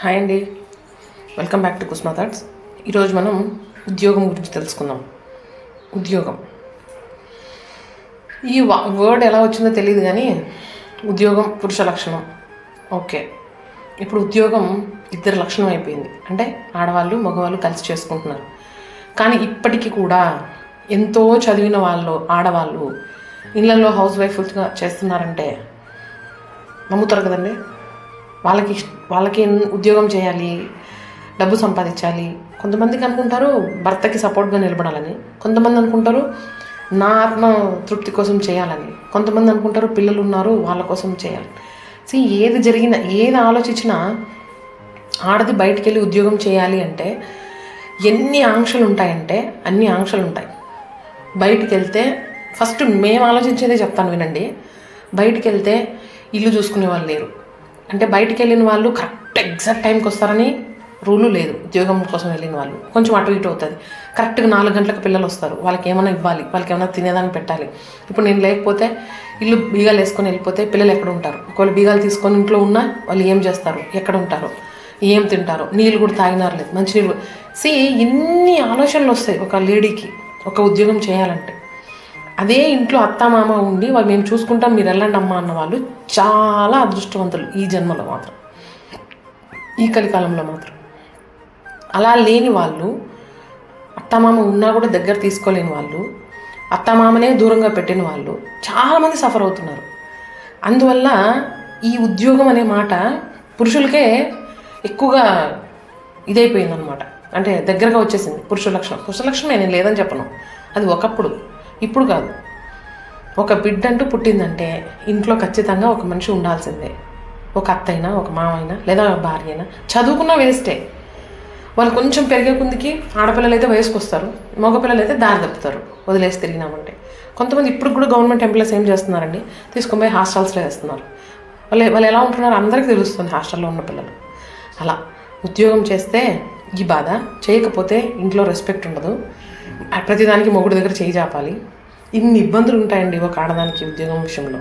Hi అండి, welcome back to కుస్మా thoughts. ఈరోజు మనం ఉద్యోగం గురించి తెలుసుకుందాం. ఉద్యోగం ఈ వర్డ్ ఎలా వచ్చిందో తెలియదు కానీ ఉద్యోగం పురుష లక్షణం. ఓకే, ఇప్పుడు ఉద్యోగం ఇద్దరు లక్షణం అయిపోయింది. అంటే ఆడవాళ్ళు మగవాళ్ళు కలిసి చేసుకుంటున్నారు. కానీ ఇప్పటికీ కూడా ఎంతో చదివిన వాళ్ళు ఆడవాళ్ళు ఇళ్ళల్లో హౌస్ వైఫ్గా చేస్తున్నారంటే నమ్ముతారు కదండి. వాళ్ళకి ఉద్యోగం చేయాలి, డబ్బు సంపాదించాలి. కొంతమందికి అనుకుంటారు భర్తకి సపోర్ట్గా నిలబడాలని, కొంతమంది అనుకుంటారు నా ఆత్మ తృప్తి కోసం చేయాలని, కొంతమంది అనుకుంటారు పిల్లలు ఉన్నారు వాళ్ళ కోసం చేయాలి. ఏది జరిగినా ఏది ఆలోచించినా ఆడది బయటికి వెళ్ళి ఉద్యోగం చేయాలి అంటే ఎన్ని ఆంక్షలు ఉంటాయంటే అన్ని ఆంక్షలు ఉంటాయి. బయటికి వెళ్తే ఫస్ట్ మేము ఆలోచించేదే చెప్తాను వినండి. బయటికి వెళ్తే ఇల్లు చూసుకునే వాళ్ళు లేరు. అంటే బయటికి వెళ్ళిన వాళ్ళు కరెక్ట్ ఎగ్జాక్ట్ టైంకి వస్తారని రూలు లేదు. ఉద్యోగం కోసం వెళ్ళిన వాళ్ళు కొంచెం అటు ఇటు అవుతుంది. కరెక్ట్గా 4 గంటలకు పిల్లలు వస్తారు, వాళ్ళకి ఏమైనా ఇవ్వాలి, వాళ్ళకి ఏమైనా తినేదాన్ని పెట్టాలి. ఇప్పుడు నేను లేకపోతే ఇల్లు బీగాలు వేసుకొని వెళ్ళిపోతే పిల్లలు ఎక్కడ ఉంటారు? ఒకవేళ బీగాలు తీసుకొని ఇంట్లో ఉన్నా వాళ్ళు ఏం చేస్తారు, ఎక్కడ ఉంటారు, ఏం తింటారు, నీళ్ళు కూడా తాగినారు లేదు, మంచినీళ్ళు. ఇన్ని ఆలోచనలు వస్తాయి ఒక లేడీకి ఒక ఉద్యోగం చేయాలంటే. అదే ఇంట్లో అత్తామామ ఉండి వాళ్ళు మేము చూసుకుంటాం మీరు వెళ్ళండి అమ్మ అన్న వాళ్ళు చాలా అదృష్టవంతులు ఈ జన్మలో మాత్రం, ఈ కలికాలంలో మాత్రం. అలా లేని వాళ్ళు, అత్తామామ ఉన్నా కూడా దగ్గర తీసుకోలేని వాళ్ళు, అత్తామామనే దూరంగా పెట్టిన వాళ్ళు చాలామంది సఫర్ అవుతున్నారు. అందువల్ల ఈ ఉద్యోగం అనే మాట పురుషులకే ఎక్కువగా ఇదైపోయిందనమాట. అంటే దగ్గరగా వచ్చేసింది పురుష లక్షణమే, నేను లేదని చెప్పను. అది ఒకప్పుడు, ఇప్పుడు కాదు. ఒక బిడ్డ అంటూ పుట్టిందంటే ఇంట్లో ఖచ్చితంగా ఒక మనిషి ఉండాల్సిందే. ఒక అత్త అయినా, ఒక మామ అయినా, లేదా భార్య అయినా. చదువుకున్నా వేస్టే. వాళ్ళు కొంచెం పెరిగే కొందికి ఆడపిల్లలు అయితే వయసుకు వస్తారు, మగపిల్లలు అయితే దారి తప్పుతారు వదిలేసి తిరిగినామంటే. కొంతమంది ఇప్పుడు కూడా గవర్నమెంట్ ఎంప్లాయీస్ ఏం చేస్తున్నారండి, తీసుకొని పోయి హాస్టల్స్లో వేస్తున్నారు. వాళ్ళు ఎలా ఉంటున్నారు అందరికీ తెలుస్తుంది, హాస్టల్లో ఉన్న పిల్లలు. అలా ఉద్యోగం చేస్తే ఈ బాధ, చేయకపోతే ఇంట్లో రెస్పెక్ట్ ఉండదు, ప్రతిదానికి మొగుడు దగ్గర చేయి చాపాలి. ఇన్ని ఇబ్బందులు ఉంటాయండి ఒక ఆడదానికి ఉద్యోగం విషయంలో.